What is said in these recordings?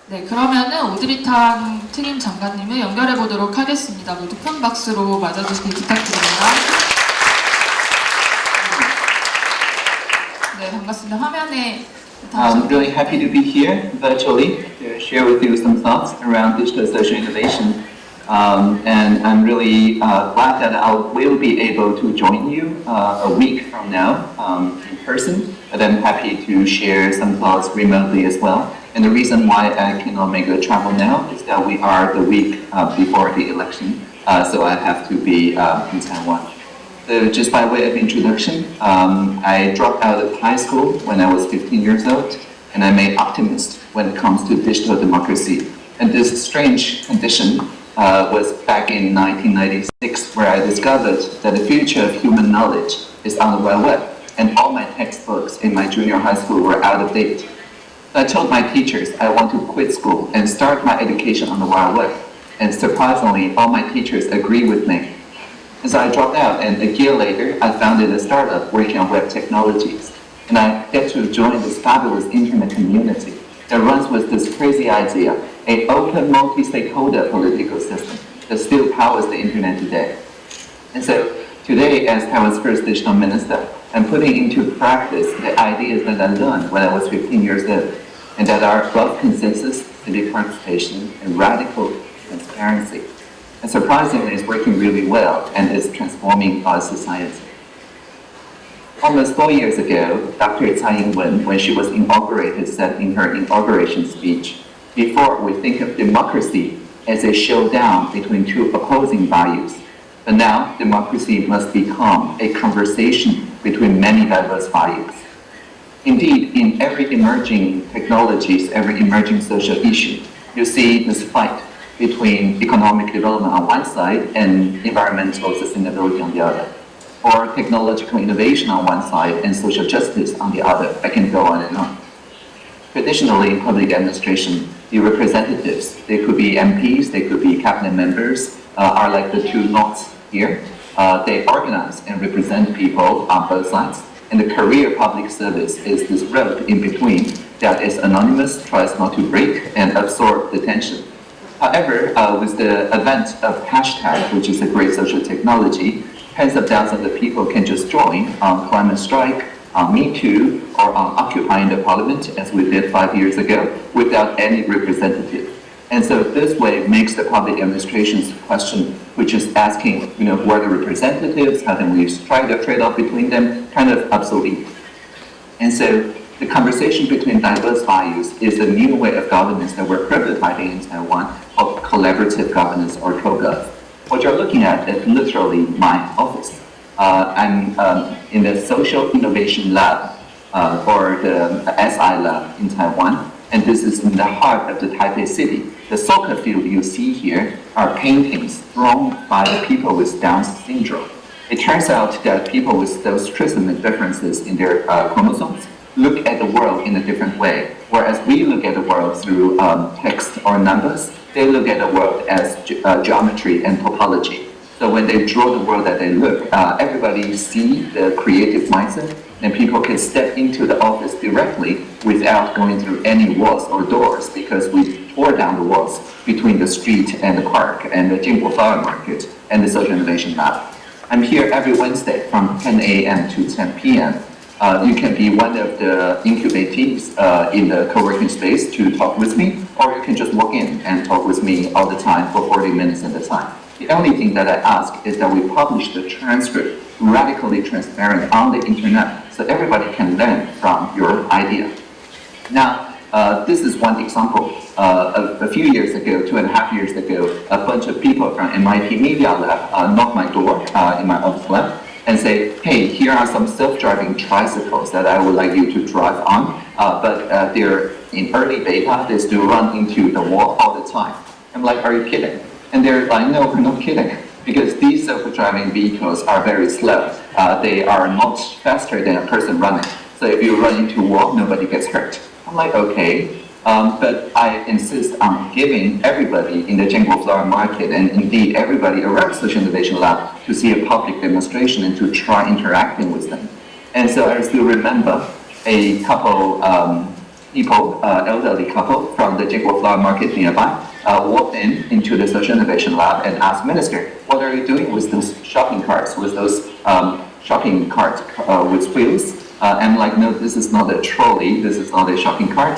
네, 그러면은 오드리 탕 특임 장관님을 연결해 보도록 하겠습니다. 모두 큰 박수로 맞아주시기 부탁드립니다. 네, 반갑습니다. 화면에 I'm really happy to be here virtually to share with you some thoughts around digital social innovation. And I'm really glad that I will be able to join you a week from now in person, but I'm happy to share some thoughts remotely as well. And the reason why I cannot make the travel now is that we are the week before the election, so I have to be in Taiwan. So just by way of introduction, I dropped out of high school when I was 15 years old, and I'm an optimist when it comes to digital democracy. And this strange condition was back in 1996, where I discovered that the future of human knowledge is on the World Web, and all my textbooks in my junior high school were out of date. So I told my teachers I want to quit school and start my education on the World Web. And surprisingly, all my teachers agreed with me. And so I dropped out, and a year later, I founded a startup working on web technologies. And I get to join this fabulous internet community that runs with this crazy idea, an open multi-stakeholder political system that still powers the internet today. And so today, as Taiwan's first digital minister, I'm putting into practice the ideas that I learned when I was 15 years old, and that are broad consensus, civic participation, and radical transparency. And surprisingly, it's working really well and is transforming our society. Almost 4 years ago, Dr. Tsai Ing-wen, when she was inaugurated, said in her inauguration speech, before we think of democracy as a showdown between two opposing values, but now democracy must become a conversation between many diverse values. Indeed, in every emerging technologies, every emerging social issue, you see this fight between economic development on one side and environmental sustainability on the other, or technological innovation on one side and social justice on the other. I can go on and on. Traditionally, in public administration, the representatives, they could be MPs, they could be cabinet members, are like the two knots here. They organize and represent people on both sides, and the career public service is this rope in between that is anonymous, tries not to break and absorb the tension. However, with the advent of hashtag, which is a great social technology, tens of thousands of people can just join on climate strike, on Me Too, or on occupying the parliament, as we did 5 years ago, without any representative. And so this way makes the public administration's question, which is asking, who are the representatives, how can we strike a trade-off between them, kind of obsolete. And so the conversation between diverse values is a new way of governance that we're prototyping in Taiwan called collaborative governance or co-gov. What you're looking at is literally my office. I'm in the Social Innovation Lab, or the SI Lab in Taiwan, and this is in the heart of the Taipei city. The soccer field you see here are paintings drawn by the people with Down syndrome. It turns out that people with those trisomic differences in their chromosomes look at the world in a different way. Whereas we look at the world through text or numbers, they look at the world as geometry and topology. So when they draw the world that they look, everybody see the creative mindset, and people can step into the office directly without going through any walls or doors, because we tore down the walls between the street and the park and the Jingbo Flower Market and the Social Innovation Lab. I'm here every Wednesday from 10 a.m. to 10 p.m. You can be one of the incubatees in the co-working space to talk with me, or you can just walk in and talk with me all the time for 40 minutes at a time. The only thing that I ask is that we publish the transcript radically transparent on the internet so everybody can learn from your idea. Now, this is one example. A few years ago, 2.5 years ago, a bunch of people from MIT Media Lab knocked my door in my office lab and say, hey, here are some self-driving tricycles that I would like you to drive on, but they're in early beta, they still run into the wall all the time. I'm like, are you kidding? And they're like, no, we're not kidding, because these self-driving vehicles are very slow. They are much faster than a person running. So if you run into a wall, nobody gets hurt. I'm like, okay. But I insist on giving everybody in the Jingbo Flower Market, and indeed everybody around Social Innovation Lab, to see a public demonstration and to try interacting with them. And so I still remember a couple people, elderly couple from the Jingguo flower market nearby, walked into the social innovation lab and asked minister, what are you doing with those shopping carts, with those shopping carts with wheels? I'm like, no, this is not a trolley, this is not a shopping cart,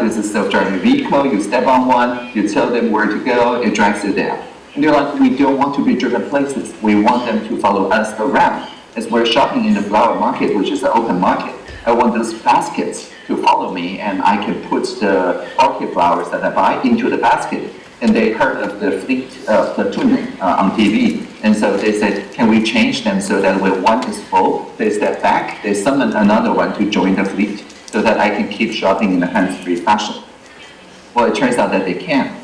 this is a self-driving vehicle, you step on one, you tell them where to go, it drives you there. And they're like, we don't want to be driven places, we want them to follow us around. As we're shopping in the flower market, which is an open market, I want those baskets to follow me, and I can put the orchid flowers that I buy into the basket. And they heard of the fleet platooning on TV. And so they said, can we change them so that when one is full, they step back, they summon another one to join the fleet so that I can keep shopping in a hands-free fashion. Well, it turns out that they can.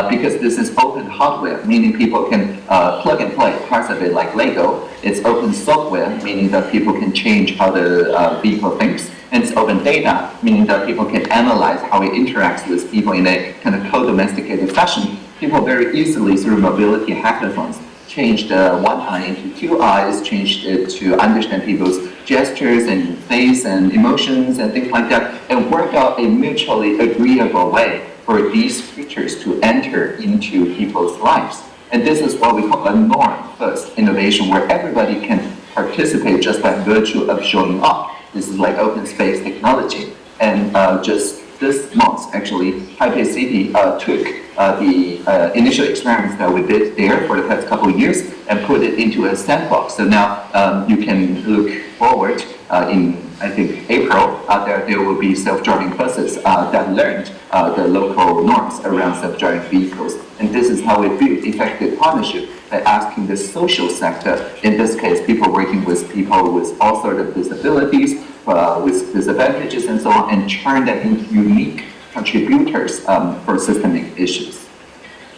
Because this is open hardware, meaning people can plug and play parts of it like Lego. It's open software, meaning that people can change how the vehicle thinks. And it's open data, meaning that people can analyze how it interacts with people in a kind of co-domesticated fashion. People very easily, through mobility hackathons, changed one eye into two eyes, changed it to understand people's gestures and face and emotions and things like that, and work out a mutually agreeable way for these creatures to enter into people's lives. And this is what we call a norm-first innovation, where everybody can participate just by virtue of showing up. This is like open space technology. And just this month, actually, Taipei City took the initial experiments that we did there for the past couple of years and put it into a sandbox. So now you can look forward in, I think, April, there will be self-driving buses that learned the local norms around self-driving vehicles. And this is how we build effective partnership by asking the social sector, in this case, people working with people with all sorts of disabilities, with disadvantages and so on, and turn them into unique contributors for systemic issues.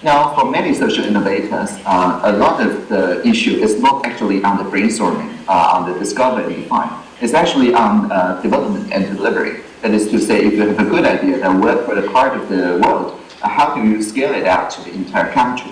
Now, for many social innovators, a lot of the issue is not actually on the brainstorming, on the discover and define. It's actually on development and delivery. That is to say, if you have a good idea that works for the part of the world, how do you scale it out to the entire country?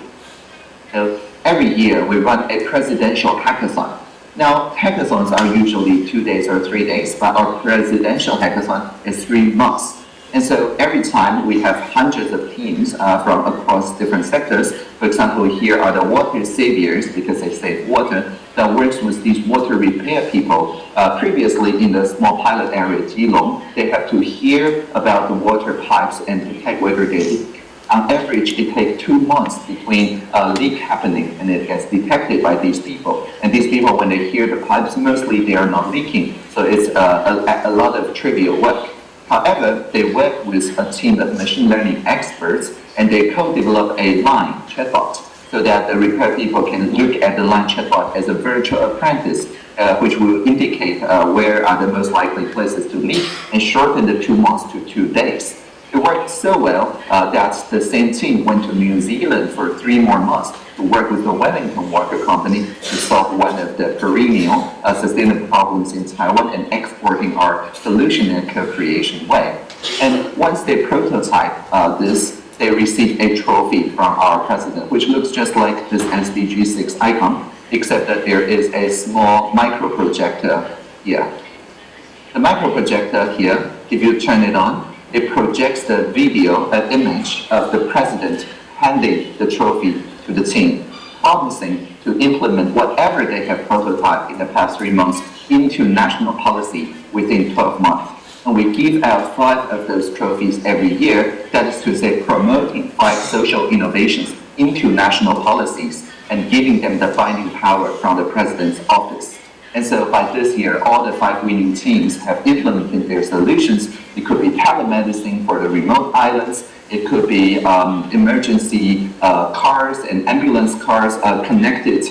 So every year, we run a presidential hackathon. Now, hackathons are usually 2 days or 3 days, but our presidential hackathon is 3 months. And so every time we have hundreds of teams from across different sectors. For example, here are the water saviors, because they save water, that works with these water repair people. Previously in the small pilot area, Geelong, they have to hear about the water pipes and detect whether they leak. On average, it takes 2 months between a leak happening and it gets detected by these people. And these people, when they hear the pipes, mostly they are not leaking. So it's a lot of trivial work. However, they work with a team of machine learning experts, and they co-develop a line chatbot so that the repair people can look at the line chatbot as a virtual apprentice, which will indicate where are the most likely places to leak and shorten the 2 months to 2 days. It worked so well that the same team went to New Zealand for 3 more months to work with the Wellington Water Company to solve one of the perennial sustainable problems in Taiwan and exporting our solution in a co-creation way. And once they prototype this, they receive a trophy from our president, which looks just like this SDG 6 icon, except that there is a small microprojector here. The microprojector here, if you turn it on, it projects the video, an image of the president handing the trophy to the team, promising to implement whatever they have prototyped in the past 3 months into national policy within 12 months. And we give out 5 of those trophies every year, that is to say promoting 5 social innovations into national policies and giving them the binding power from the president's office. And so by this year, all the 5 winning teams have implemented their solutions. It could be telemedicine for the remote islands. It could be emergency cars and ambulance cars connected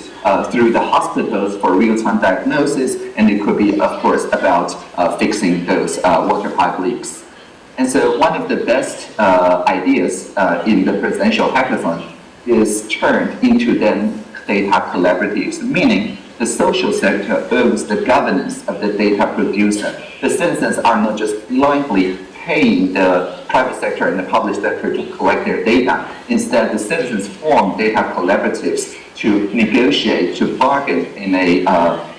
through the hospitals for real-time diagnosis. And it could be, of course, about fixing those water pipe leaks. And so one of the best ideas in the presidential hackathon is turned into then data collaboratives, meaning the social sector owns the governance of the data producer. The citizens are not just blindly paying the private sector and the public sector to collect their data. Instead, the citizens form data collaboratives to negotiate, to bargain in a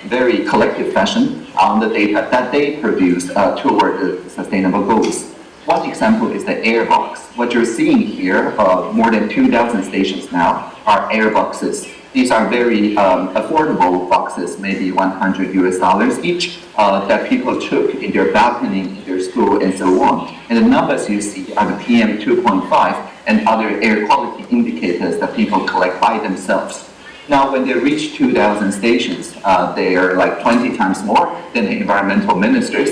very collective fashion on the data that they produce toward the sustainable goals. One example is the airbox. What you're seeing here, more than 2,000 stations now, are airboxes. These are very affordable boxes, maybe $100 each, that people took in their balcony, in their school, and so on. And the numbers you see are the PM 2.5 and other air quality indicators that people collect by themselves. Now, when they reach 2,000 stations, they are like 20 times more than the environmental ministers.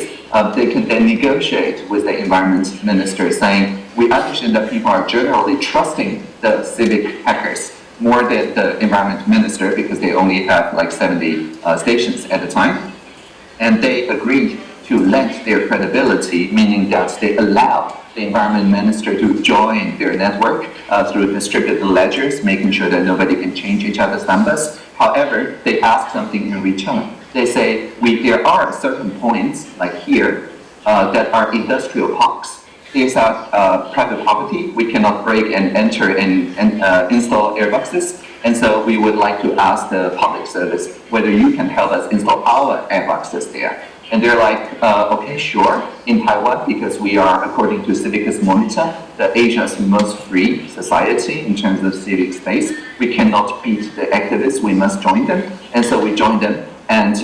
They can then negotiate with the environment minister saying, we understand that people are generally trusting the civic hackers more than the environment minister because they only have like 70 stations at a time. And they agreed to lend their credibility, meaning that they allow the environment minister to join their network through distributed ledgers, making sure that nobody can change each other's numbers. However, they ask something in return. They say, there are certain points, like here, that are industrial parks. These are private property. We cannot break and enter and install airboxes. And so we would like to ask the public service whether you can help us install our airboxes there. And they're like, okay, sure. In Taiwan, because we are, according to Civicus Monitor, the Asia's most free society in terms of civic space, we cannot beat the activists. We must join them. And so we joined them and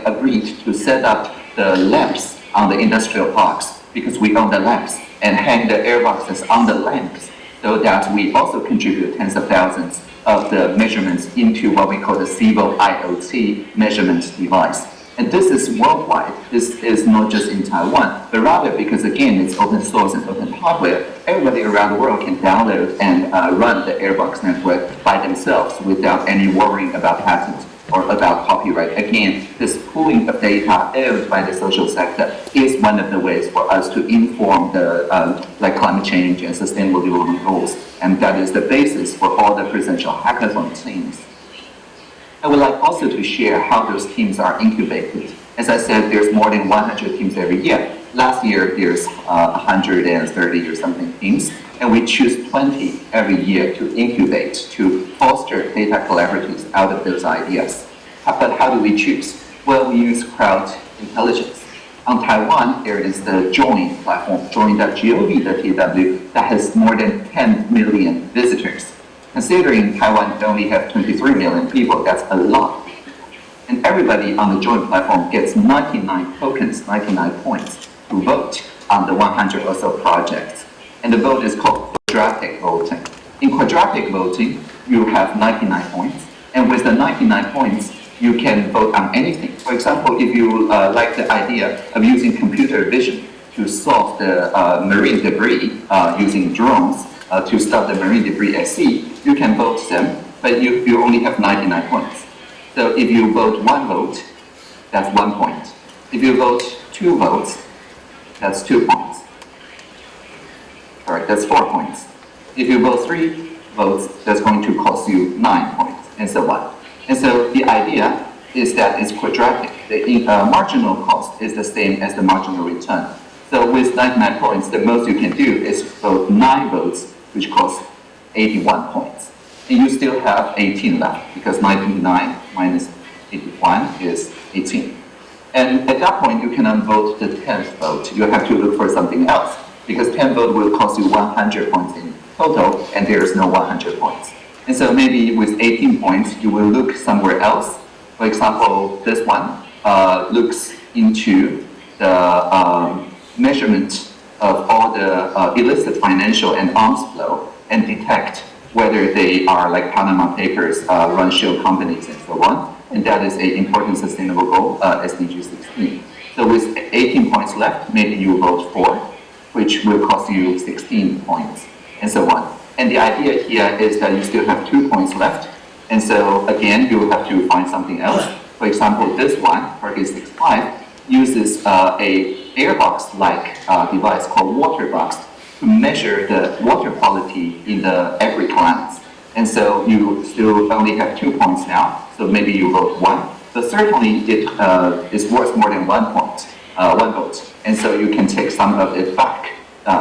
agreed to set up the lamps on the industrial parks because we own the lamps and hang the airboxes on the lamps so that we also contribute tens of thousands of the measurements into what we call the CIVO IoT measurement device. And this is worldwide. This is not just in Taiwan, but rather because, again, it's open source and open hardware, everybody around the world can download and run the Airbox network by themselves without any worrying about patents or about copyright. Again, this pooling of data owned by the social sector is one of the ways for us to inform the like climate change and sustainable development goals. And that is the basis for all the presidential hackathon teams. I would like also to share how those teams are incubated. As I said, there's more than 100 teams every year. Last year, there's 130 or something teams, and we choose 20 every year to incubate, to foster data collaboratives out of those ideas. But how do we choose? Well, we use crowd intelligence. On Taiwan, there is the Join platform, join.gov.tw, that has more than 10 million visitors. Considering Taiwan only have 23 million people, that's a lot. And everybody on the Join platform gets 99 tokens, 99 points to vote on the 100 or so projects. And the vote is called quadratic voting. In quadratic voting, you have 99 points. And with the 99 points, you can vote on anything. For example, if you like the idea of using computer vision to solve the marine debris using drones, to stop the marine debris at sea, you can vote them, but you only have 99 points. So if you vote one vote, that's 1 point. If you vote 2 votes, that's 2 points. All right, that's 4 points. If you vote 3 votes, that's going to cost you 9 points, and so on. And so the idea is that it's quadratic. The marginal cost is the same as the marginal return. So with 99 points, the most you can do is vote 9 votes, which costs 81 points. And you still have 18 left, because 99 minus 81 is 18. And at that point, you cannot vote the 10th vote. You have to look for something else, because 10th vote will cost you 100 points in total, and there is no 100 points. And so maybe with 18 points, you will look somewhere else. For example, this one looks into the measurement of all the illicit financial and arms flow and detect whether they are like Panama Papers, run shell companies and so on. And that is an important sustainable goal, SDG 16. So with 18 points left, maybe you vote 4, which will cost you 16 points, and so on. And the idea here is that you still have 2 points left. And so again, you will have to find something else. For example, this one, Target 65, uses a airbox-like device called waterbox to measure the water quality in the agri-climates. And so you still only have 2 points now, so maybe you vote 1. But certainly it is worth more than 1 point, 1 vote. And so you can take some of it back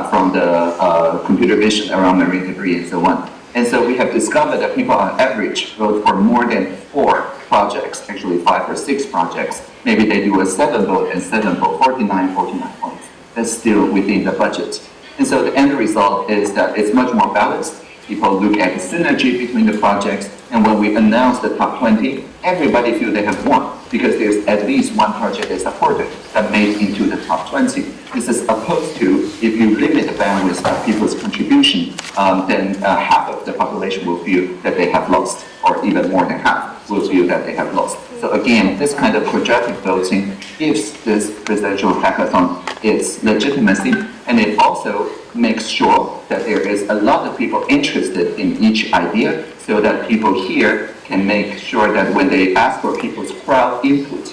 from the computer vision around marine debris and so on. And so we have discovered that people on average vote for more than 4 projects, actually 5 or 6 projects. Maybe they do a 7 vote and 7 vote, 49 points. that's still within the budget. And so the end result is that it's much more balanced. People look at the synergy between the projects, and when we announce the top 20, everybody feels they have won because there's at least one project they supported that made into the top 20. This is opposed to if you limit the bandwidth of people's contribution, then half of the population will feel that they have lost, or even more than half will feel that they have lost. So again, this kind of quadratic voting gives this presidential hackathon its legitimacy, and it also makes sure that there is a lot of people interested in each idea, so that people here can make sure that when they ask for people's crowd input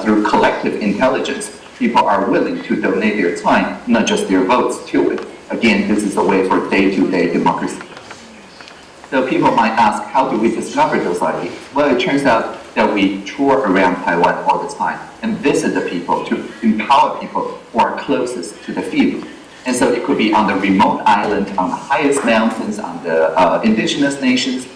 through collective intelligence, people are willing to donate their time, not just their votes, to it. Again, this is a way for day-to-day democracy. So people might ask, how do we discover those ideas? Well, it turns out that we tour around Taiwan all the time and visit the people to empower people who are closest to the field. And so it could be on the remote island, on the highest mountains, on the indigenous nations.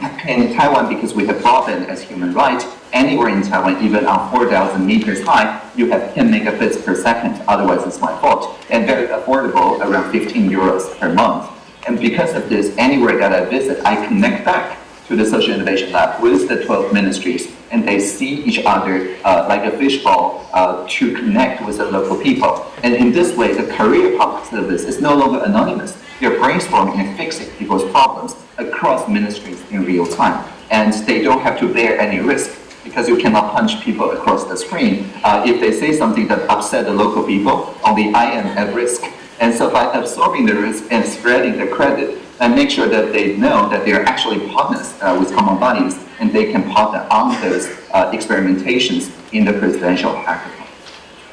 And in Taiwan, because we have broadband as human right, anywhere in Taiwan, even on 4,000 meters high, you have 10 megabits per second, otherwise it's my fault, and very affordable, around 15 euros per month. And because of this, anywhere that I visit, I connect back to the Social Innovation Lab with the 12 ministries, and they see each other like a fishbowl to connect with the local people. And in this way, the career public service is no longer anonymous. They're brainstorming and fixing people's problems across ministries in real time. And they don't have to bear any risk, because you cannot punch people across the screen. If they say something that upset the local people, only I am at risk. And so by absorbing the risk and spreading the credit, and make sure that they know that they're actually partners with common bodies, and they can partner on those experimentations in the presidential hackathon.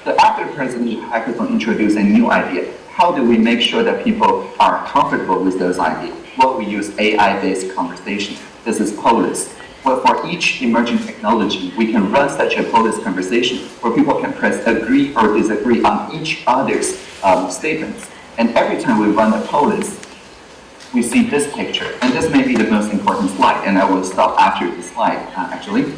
So after the presidential hackathon introduced a new idea, how do we make sure that people are comfortable with those ideas? Well, we use AI-based conversation. This is Polis. Well, for each emerging technology, we can run such a Polis conversation where people can press agree or disagree on each other's statements. And every time we run a Polis, we see this picture, and this may be the most important slide, and I will stop after this slide, actually.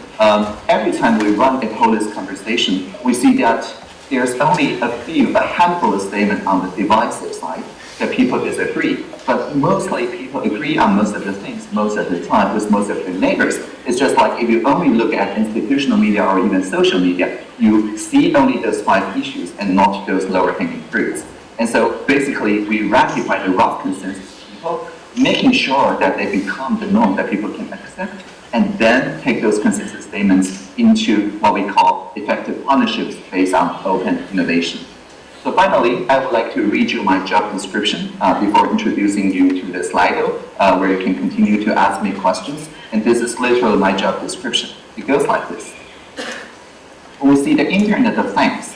Every time we run a Polis conversation, we see that there's only a handful of statements on the divisive side that people disagree, but mostly people agree on most of the things, most of the time, with most of their neighbors. It's just like if you only look at institutional media or even social media, you see only those 5 issues and not those lower-hanging fruits. And so basically, we ratify the rough consensus, making sure that they become the norm that people can accept, and then take those consensus statements into what we call effective partnerships based on open innovation. So finally, I would like to read you my job description before introducing you to the Slido, where you can continue to ask me questions. And this is literally my job description. It goes like this. When we see the Internet of Things,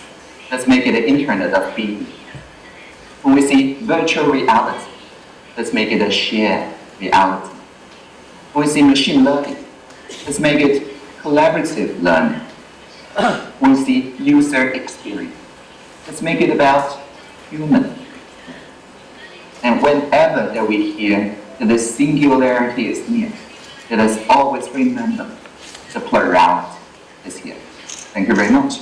let's make it an Internet of Being. When we see virtual reality, let's make it a shared reality. When we see machine learning, let's make it collaborative learning. When we see user experience, let's make it about human. And whenever that we hear that the singularity is near, let us always remember the plurality is here. Thank you very much.